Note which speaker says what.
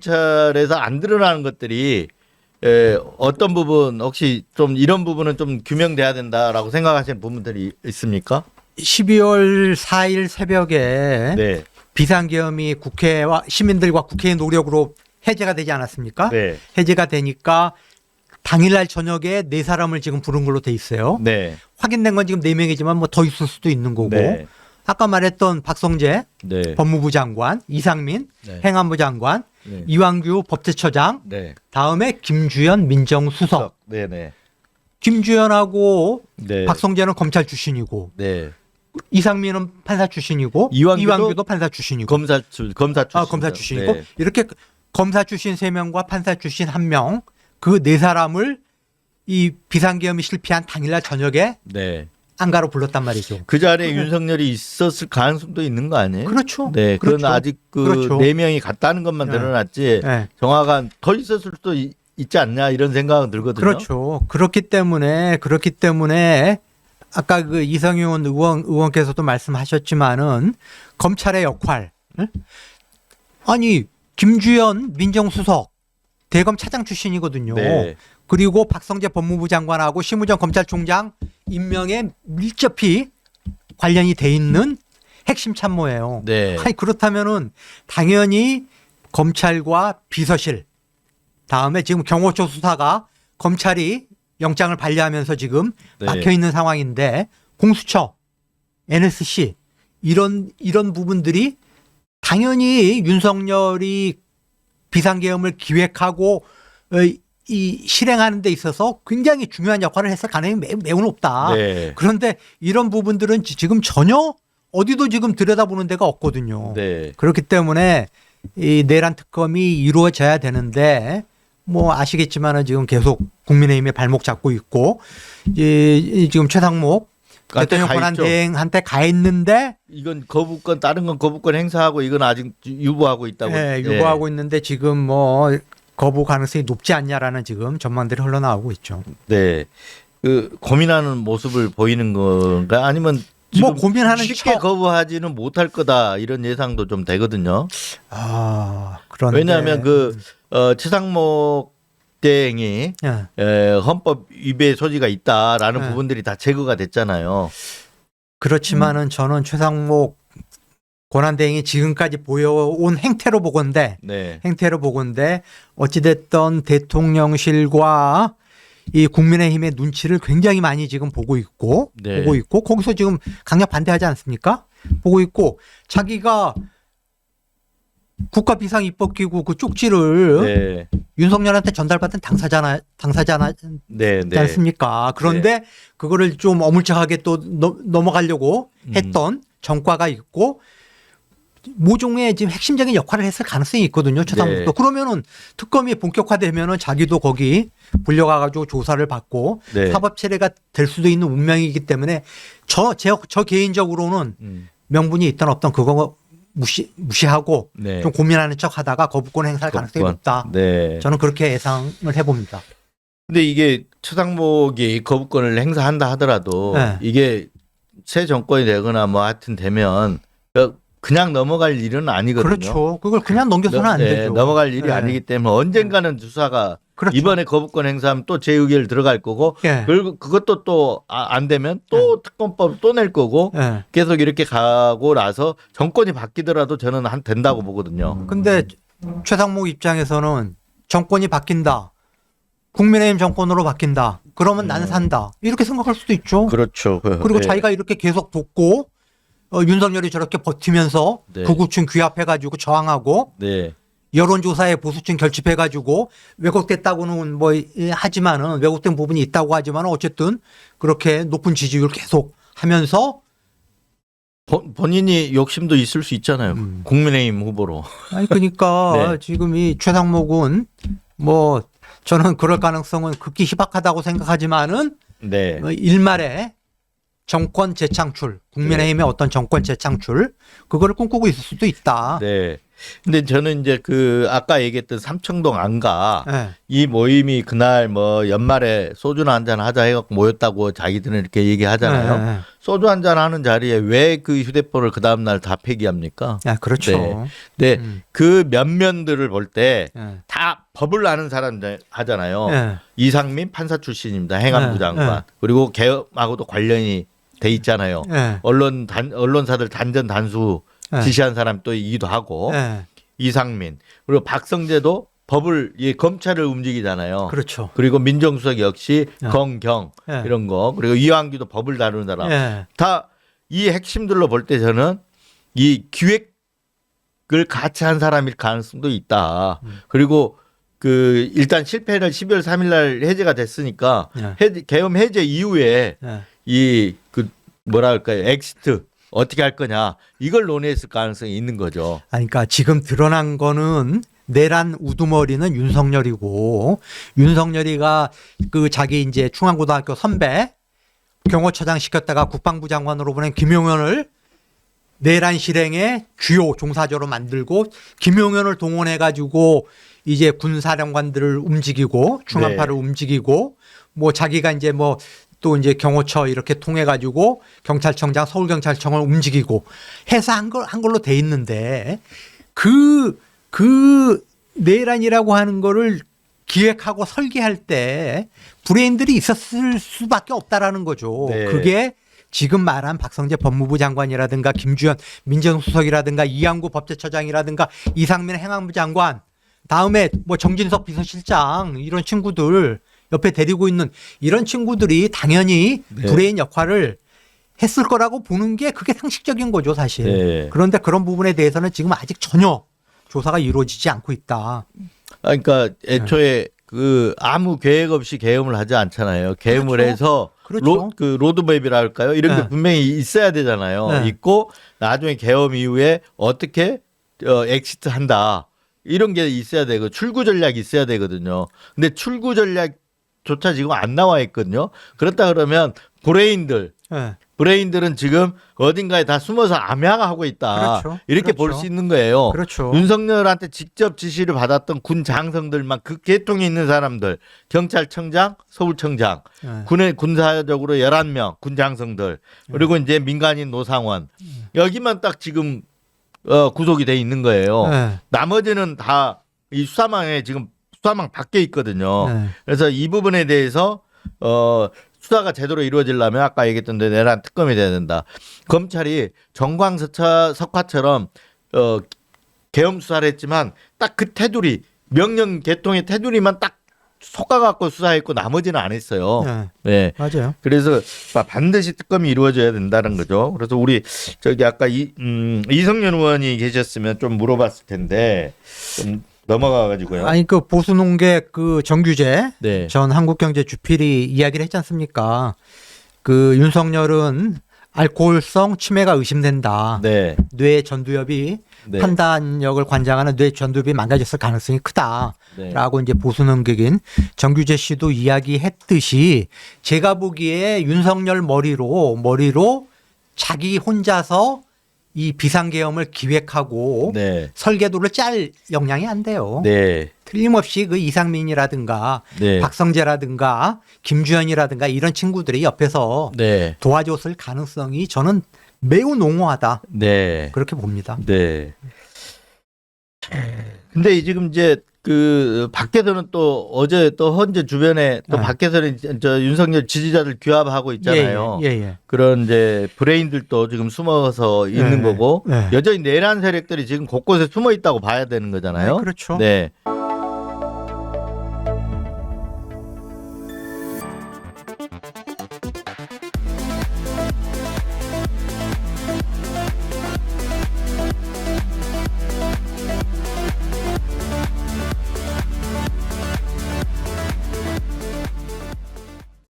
Speaker 1: 검찰에서 안 드러나는 것들이 어떤 부분 혹시 좀 이런 부분은 좀 규명돼야 된다라고 생각하시는 부분들이 있습니까?
Speaker 2: 12월 4일 새벽에
Speaker 1: 네.
Speaker 2: 비상계엄이 국회와 시민들과 국회의 노력으로 해제가 되지 않았습니까?
Speaker 1: 네.
Speaker 2: 해제가 되니까 당일날 저녁에 4사람을 지금 부른 걸로 돼 있어요.
Speaker 1: 네.
Speaker 2: 확인된 건 지금 4명이지만 뭐 더 있을 수도 있는 거고.
Speaker 1: 네.
Speaker 2: 아까 말했던 박성재
Speaker 1: 네.
Speaker 2: 법무부 장관, 이상민
Speaker 1: 네.
Speaker 2: 행안부 장관,
Speaker 1: 네.
Speaker 2: 이완규 법제처장,
Speaker 1: 네.
Speaker 2: 다음에 김주현 민정수석.
Speaker 1: 네네.
Speaker 2: 김주현하고
Speaker 1: 네.
Speaker 2: 박성재는 검찰 출신이고
Speaker 1: 네.
Speaker 2: 이상민은 판사 출신이고 이완규도 판사 출신이고
Speaker 1: 검사 출신.
Speaker 2: 검사 출신이고
Speaker 1: 네.
Speaker 2: 이렇게 검사 출신 3명과 판사 출신 1명 그 4사람을 이 비상계엄이 실패한 당일날 저녁에
Speaker 1: 네.
Speaker 2: 안가로 불렀단 말이죠.
Speaker 1: 그 자리에 윤석열이 있었을 가능성도 있는 거 아니에요?
Speaker 2: 그렇죠.
Speaker 1: 네. 그건
Speaker 2: 그렇죠.
Speaker 1: 아직 그
Speaker 2: 그렇죠.
Speaker 1: 4명이 갔다는 것만
Speaker 2: 네.
Speaker 1: 드러났지
Speaker 2: 네.
Speaker 1: 정확한 더 있었을 수도 있지 않냐 이런 생각은 들거든요.
Speaker 2: 그렇죠. 그렇기 때문에 아까 그 이성윤 의원께서도 말씀하셨지만은 검찰의 역할 아니 김주현 민정수석 대검 차장 출신이거든요.
Speaker 1: 네.
Speaker 2: 그리고 박성재 법무부 장관하고 심우정 검찰총장 임명에 밀접히 관련이 돼 있는 핵심 참모예요.
Speaker 1: 네.
Speaker 2: 아니 그렇다면은 당연히 검찰과 비서실 다음에 지금 경호처 수사가 검찰이 영장을 발려하면서 지금
Speaker 1: 네.
Speaker 2: 막혀 있는 상황인데 공수처, NSC 이런 부분들이 당연히 윤석열이 비상계엄을 기획하고 이 실행하는 데 있어서 굉장히 중요한 역할을 했을 가능성이 매우 높다.
Speaker 1: 네.
Speaker 2: 그런데 이런 부분들은 지금 전혀 어디도 지금 들여다보는 데가 없거든요.
Speaker 1: 네.
Speaker 2: 그렇기 때문에 이 내란 특검이 이루어져야 되는데 뭐 아시겠지만은 지금 계속 국민의힘에 발목 잡고 있고 지금 최상목 대통령 권한 대행한테 가 있는데
Speaker 1: 이건 거부권 다른 건 거부권 행사하고 이건 아직 유보하고 있다고.
Speaker 2: 네, 유보하고 있는데 지금 뭐 거부 가능성이 높지 않냐라는 지금 전망들이 흘러나오고 있죠.
Speaker 1: 네. 그 고민하는 모습을 보이는 건가 아니면 지금
Speaker 2: 뭐 고민하는
Speaker 1: 쉽게
Speaker 2: 척.
Speaker 1: 거부하지는 못할 거다 이런 예상도 좀 되거든요.
Speaker 2: 아, 그런데
Speaker 1: 왜냐하면 그 최상목 대행이
Speaker 2: 예.
Speaker 1: 헌법 위배 소지가 있다라는
Speaker 2: 네.
Speaker 1: 부분들이 다 제거가 됐잖아요.
Speaker 2: 그렇지만은 저는 최상목 권한대행이 지금까지 보여온 행태로 보건데
Speaker 1: 네.
Speaker 2: 어찌됐든 대통령실과 이 국민의힘의 눈치를 굉장히 많이 지금 보고 있고 거기서 지금 강력 반대하지 않습니까? 보고 있고 자기가 국가 비상입법기구 그 쪽지를 윤석열한테 전달받은 당사자지 않습니까? 그런데 그거를 좀 어물쩍하게 또 넘어가려고 했던 정과가 있고 모종의 지금 핵심적인 역할을 했을 가능성이 있거든요. 최상목도. 그러면은 특검이 본격화되면은 자기도 거기 불려가가지고 조사를 받고 사법 체례가 될 수도 있는 운명이기 때문에 저 개인적으로는 명분이 있든 없든 그거 무시하고 좀 고민하는 척하다가 거부권 행사할 가능성이 높다. 저는 그렇게 예상을 해봅니다.
Speaker 1: 근데 이게 최상목이 거부권을 행사한다 하더라도 이게 새 정권이 되거나 뭐 하여튼 되면 그냥 넘어갈 일은 아니거든요.
Speaker 2: 그렇죠. 그걸 그냥 넘겨서는 안 되죠.
Speaker 1: 넘어갈 일이 아니기 때문에 언젠가는 수사가
Speaker 2: 그렇죠.
Speaker 1: 이번에 거부권 행사하면 또 제6일 들어갈 거고 그리고 그것도 또 안 되면 또 특검법 또 낼 거고 계속 이렇게 가고 나서 정권이 바뀌더라도 저는 된다고 보거든요.
Speaker 2: 근데 최상목 입장에서는 정권이 바뀐다. 국민의힘 정권으로 바뀐다. 그러면 난 산다. 이렇게 생각할 수도 있죠.
Speaker 1: 그렇죠.
Speaker 2: 그리고 자기가 이렇게 계속 돕고 윤석열이 저렇게 버티면서 극우층 규합해가지고 저항하고 여론조사에 보수층 결집해가지고 왜곡됐다고는 뭐 하지만은 왜곡된 부분이 있다고 하지만 어쨌든 그렇게 높은 지지율 계속 하면서
Speaker 1: 본인이 욕심도 있을 수 있잖아요. 국민의힘 후보로.
Speaker 2: 아니 그러니까 지금 이 최상목은 뭐 저는 그럴 가능성은 극히 희박하다고 생각하지만은 일말에 정권 재창출, 국민의힘의 어떤 정권 재창출 그거를 꿈꾸고 있을 수도 있다.
Speaker 1: 근데 저는 이제 그 아까 얘기했던 삼청동 안가
Speaker 2: 네.
Speaker 1: 이 모임이 그날 뭐 연말에 소주나 한잔 하자 해갖고 모였다고 자기들은 이렇게 얘기하잖아요.
Speaker 2: 네.
Speaker 1: 소주 한잔 하는 자리에 왜 그 휴대폰을 그 다음날 다 폐기합니까?
Speaker 2: 아, 그렇죠.
Speaker 1: 네. 근데 그 면면들을 볼 때 다
Speaker 2: 네.
Speaker 1: 법을 아는 사람 하잖아요.
Speaker 2: 네.
Speaker 1: 이상민 판사 출신입니다. 행안부
Speaker 2: 네.
Speaker 1: 장관.
Speaker 2: 네.
Speaker 1: 그리고 개업하고도 관련이 돼 있잖아요.
Speaker 2: 네.
Speaker 1: 언론사들 단전 단수
Speaker 2: 네.
Speaker 1: 지시한 사람 또 이기도 하고
Speaker 2: 네.
Speaker 1: 이상민 그리고 박성재도 법을 검찰을 움직이잖아요.
Speaker 2: 그렇죠.
Speaker 1: 그리고 민정수석 역시
Speaker 2: 네.
Speaker 1: 건경
Speaker 2: 네.
Speaker 1: 이런 거 그리고 이완규도 법을 다루는 사람
Speaker 2: 네.
Speaker 1: 다 이 핵심들로 볼 때 저는 이 기획을 같이 한 사람일 가능성도 있다. 그리고 그 일단 실패를 12월 3일 날 해제가 됐으니까
Speaker 2: 네.
Speaker 1: 계엄 해제 이후에
Speaker 2: 네.
Speaker 1: 이 그 뭐라 할까요? 엑시트 어떻게 할 거냐 이걸 논의했을 가능성이 있는 거죠.
Speaker 2: 그러니까 지금 드러난 거는 내란 우두머리는 윤석열이고 윤석열이가 그 자기 이제 중앙고등학교 선배 경호처장 시켰다가 국방부 장관으로 보낸 김용현을 내란 실행의 주요 종사자로 만들고 김용현을 동원해 가지고 이제 군사령관들을 움직이고 중앙파를
Speaker 1: 네.
Speaker 2: 움직이고 뭐 자기가 이제 뭐 또 이제 경호처 이렇게 통해 가지고 경찰청장 서울경찰청을 움직이고 해서 한 걸로 돼 있는데 그 내란이라고 하는 거를 기획하고 설계할 때 브레인들이 있었을 수밖에 없다라는 거죠.
Speaker 1: 네.
Speaker 2: 그게 지금 말한 박성재 법무부 장관이라든가 김주현 민정수석이라든가 이양구 법제처장이라든가 이상민 행안부 장관 다음에 뭐 정진석 비서실장 이런 친구들 옆에 데리고 있는 이런 친구들이 당연히
Speaker 1: 네.
Speaker 2: 브레인 역할을 했을 거라고 보는 게 그게 상식적인 거죠, 사실.
Speaker 1: 네.
Speaker 2: 그런데 그런 부분에 대해서는 지금 아직 전혀 조사가 이루어지지 않고 있다.
Speaker 1: 그러니까 애초에 그 아무 계획 없이 계엄을 하지 않잖아요. 계엄을
Speaker 2: 그렇죠.
Speaker 1: 해서
Speaker 2: 그렇죠.
Speaker 1: 로드맵이라 할까요? 이런 게
Speaker 2: 네.
Speaker 1: 분명히 있어야 되잖아요.
Speaker 2: 네.
Speaker 1: 있고 나중에 계엄 이후에 어떻게 엑시트 한다. 이런 게 있어야 되고 출구 전략이 있어야 되거든요. 근데 출구 전략조차 지금 안 나와 있거든요. 그렇다 그러면
Speaker 2: 네.
Speaker 1: 브레인들은 지금 어딘가에 다 숨어서 암양하고 있다.
Speaker 2: 그렇죠.
Speaker 1: 이렇게
Speaker 2: 그렇죠.
Speaker 1: 볼 수 있는 거예요.
Speaker 2: 그렇죠.
Speaker 1: 윤석열한테 직접 지시를 받았던 군 장성들만 그 계통에 있는 사람들, 경찰청장, 서울청장,
Speaker 2: 네.
Speaker 1: 군의 군사적으로 11명 군 장성들, 그리고 이제 민간인 노상원 여기만 딱 지금 구속이 돼 있는 거예요.
Speaker 2: 네.
Speaker 1: 나머지는 다 이 수사망에 지금 수사망 밖에 있거든요.
Speaker 2: 네.
Speaker 1: 그래서 이 부분에 대해서 수사가 제대로 이루어지려면 아까 얘기했던 데 내란 특검이 돼야 된다. 검찰이 정광석화처럼 계엄 수사를 했지만 딱 그 테두리 명령 개통의 테두리만 딱 속아갖고 수사했고 나머지는 안 했어요.
Speaker 2: 네.
Speaker 1: 네.
Speaker 2: 맞아요.
Speaker 1: 그래서 반드시 특검이 이루어져야 된다는 거죠. 그래서 우리 저기 아까 이성년 의원이 계셨으면 좀 물어봤을 텐데 좀 넘어가가지고요.
Speaker 2: 아니 그 보수농객 그 정규재
Speaker 1: 네.
Speaker 2: 전 한국경제주필이 이야기를 했지 않습니까? 그 윤석열은 알코올성 치매가 의심된다.
Speaker 1: 네.
Speaker 2: 뇌 전두엽이
Speaker 1: 네.
Speaker 2: 판단력을 관장하는 뇌 전두엽이 망가졌을 가능성이 크다라고
Speaker 1: 네.
Speaker 2: 이제 보수농객인 정규재 씨도 이야기했듯이 제가 보기에 윤석열 머리로 자기 혼자서 이 비상계엄을 기획하고
Speaker 1: 네.
Speaker 2: 설계도를 짤 역량이 안 돼요.
Speaker 1: 네.
Speaker 2: 틀림없이 그 이상민이라든가
Speaker 1: 네.
Speaker 2: 박성재라든가 김주현이라든가 이런 친구들이 옆에서
Speaker 1: 네.
Speaker 2: 도와줬을 가능성이 저는 매우 농후하다.
Speaker 1: 네.
Speaker 2: 그렇게 봅니다.
Speaker 1: 네. 근데 지금 이제 그 밖에서는 또 어제 또 헌재 주변에 또
Speaker 2: 네.
Speaker 1: 밖에서는 저 윤석열 지지자들 규합하고 있잖아요.
Speaker 2: 예.
Speaker 1: 그런 이제 브레인들도 지금 숨어서 있는
Speaker 2: 네.
Speaker 1: 거고
Speaker 2: 네.
Speaker 1: 여전히 내란 세력들이 지금 곳곳에 숨어 있다고 봐야 되는 거잖아요.
Speaker 2: 네, 그렇죠.
Speaker 1: 네.